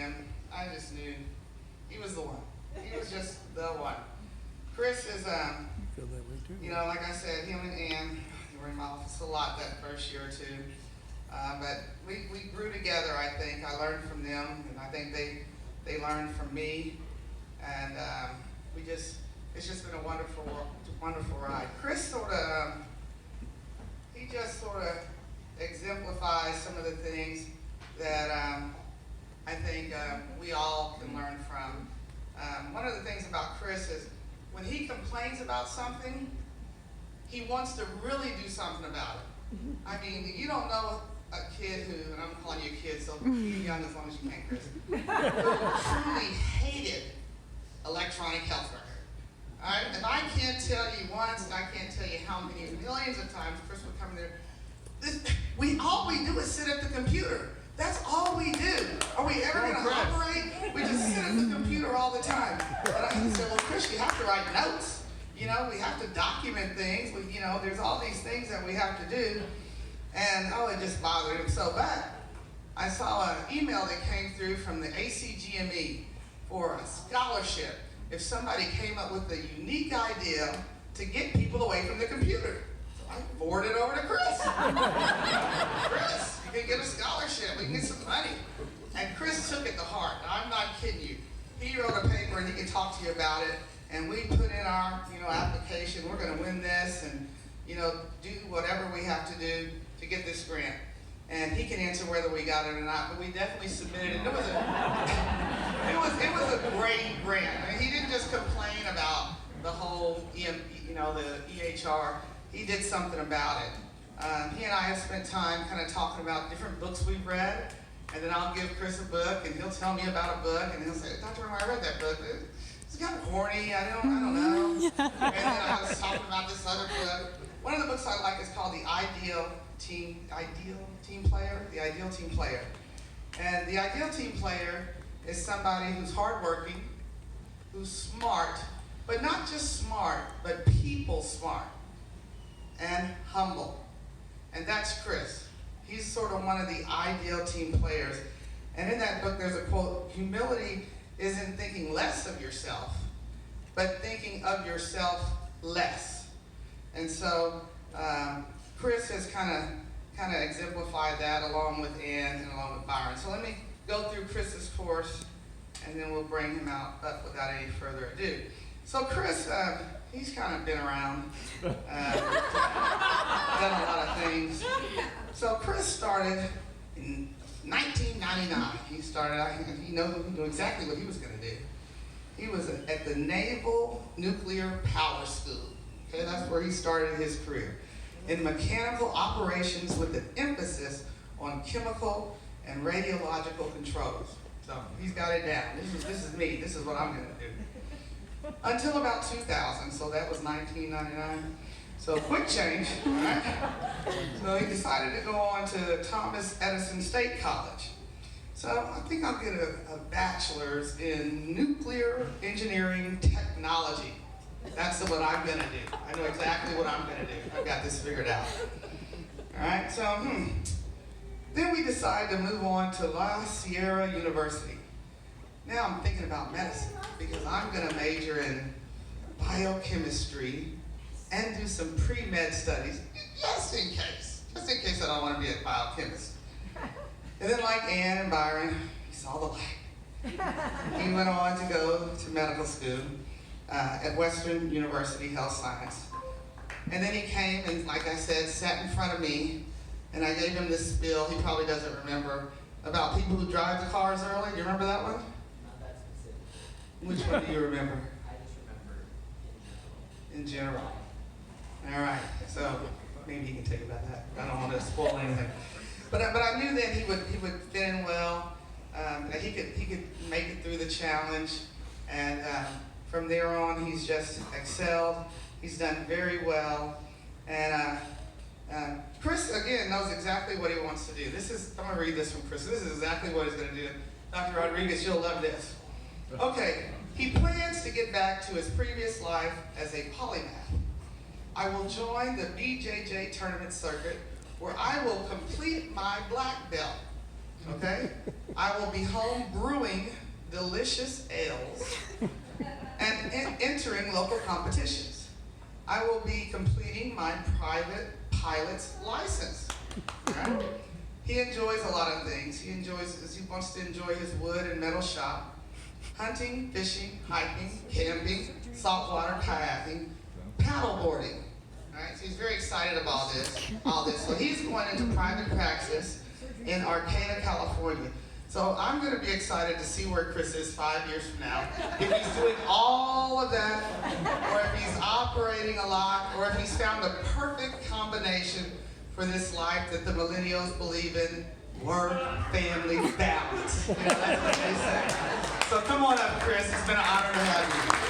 and I just knew he was the one. He was just the one. Chris is, Feel that way too. you know, like I said, him and Ann, they were in my office a lot that first year or two. But we grew together, I think. I learned from them, and I think they learned from me. And it's just been a wonderful ride. Chris sort of, he just sort of exemplifies some of the things that I think we all can learn from. One of the things about Chris is when he complains about something, he wants to really do something about it. I mean, you don't know a kid who, and I'm calling you a kid, so you're young as long as you can, Chris, who truly hated electronic health record. All right? If I can't tell you once, and I can't tell you how many millions of times Chris would come in there, all we do is sit at the computer. That's all we do. Are we ever going to operate? We just sit at the computer all the time. And I said, well, Chris, you have to write notes. You know, we have to document things. You know, there's all these things that we have to do. And, it just bothered him so bad. I saw an email that came through from the ACGME for a scholarship if somebody came up with a unique idea to get people away from the computer. So I forwarded it over to Chris. Chris, you can get a scholarship. We can get some money. And Chris took it to heart. Now, I'm not kidding you. He wrote a paper and he can talk to you about it. And we put in our, application. We're going to win this and, do whatever we have to do to get this grant. And he can answer whether we got it or not, but we definitely submitted it. It was a great grant. I mean, he didn't just complain about the whole, the EHR. He did something about it. He and I have spent time kind of talking about different books we've read, and then I'll give Chris a book, and he'll tell me about a book, and he'll say, Dr. Mangram, I read that book. It's kind of corny. I don't know. And then I was talking about this other book. One of the books I like is called The Ideal Team Player. And the ideal team player is somebody who's hardworking, who's smart, but not just smart, but people smart and humble. And that's Chris. He's sort of one of the ideal team players. And in that book, there's a quote, humility isn't thinking less of yourself, but thinking of yourself less. And so Chris has kind of exemplified that along with Ann and along with Byron. So let me go through Chris's course, and then we'll bring him up without any further ado. So Chris, he's kind of been around, done a lot of things. So Chris started in 1999. He knew exactly what he was going to do. He was at the Naval Nuclear Power School. Okay, that's where he started his career. In mechanical operations with an emphasis on chemical and radiological controls. So he's got it down. This is me. This is what I'm going to do. Until about 2000, so that was 1999. So quick change, all right? So he decided to go on to Thomas Edison State College. So I think I'll get a bachelor's in nuclear engineering technology. That's what I'm going to do. I know exactly what I'm going to do. I've got this figured out. All right, so then we decided to move on to La Sierra University. Now I'm thinking about medicine because I'm going to major in biochemistry and do some pre-med studies, just in case I don't want to be a biochemist. And then like Ann and Byron, he saw the light. He went on to go to medical school at Western University Health Science. And then he came and, like I said, sat in front of me, and I gave him this spiel, he probably doesn't remember, about people who drive the cars early. Do you remember that one? Not that specific. Which one do you remember? I just remember in In general. general. All right, so maybe you can take about that. I don't want to spoil anything. But I knew that he would fit in well, that he could make it through the challenge, and from there on he's just excelled. He's done very well, and Chris again knows exactly what he wants to do. I'm going to read this from Chris. This is exactly what he's going to do. Dr. Rodriguez, you'll love this. Okay, he plans to get back to his previous life as a polymath. I will join the BJJ tournament circuit where I will complete my black belt. okay? I will be home brewing delicious ales and entering local competitions. I will be completing my private pilot's license. Right? He enjoys a lot of things. He wants to enjoy his wood and metal shop, hunting, fishing, hiking, camping, saltwater kayaking, paddleboarding. Right? So he's very excited about all this. So he's going into private practice in Arcata, California. So I'm going to be excited to see where Chris is 5 years from now. If he's doing all of that, or if he's operating a lot, or if he's found the perfect combination for this life that the millennials believe in, work, family, balance. You know, that's what they say. So come on up, Chris. It's been an honor to have you.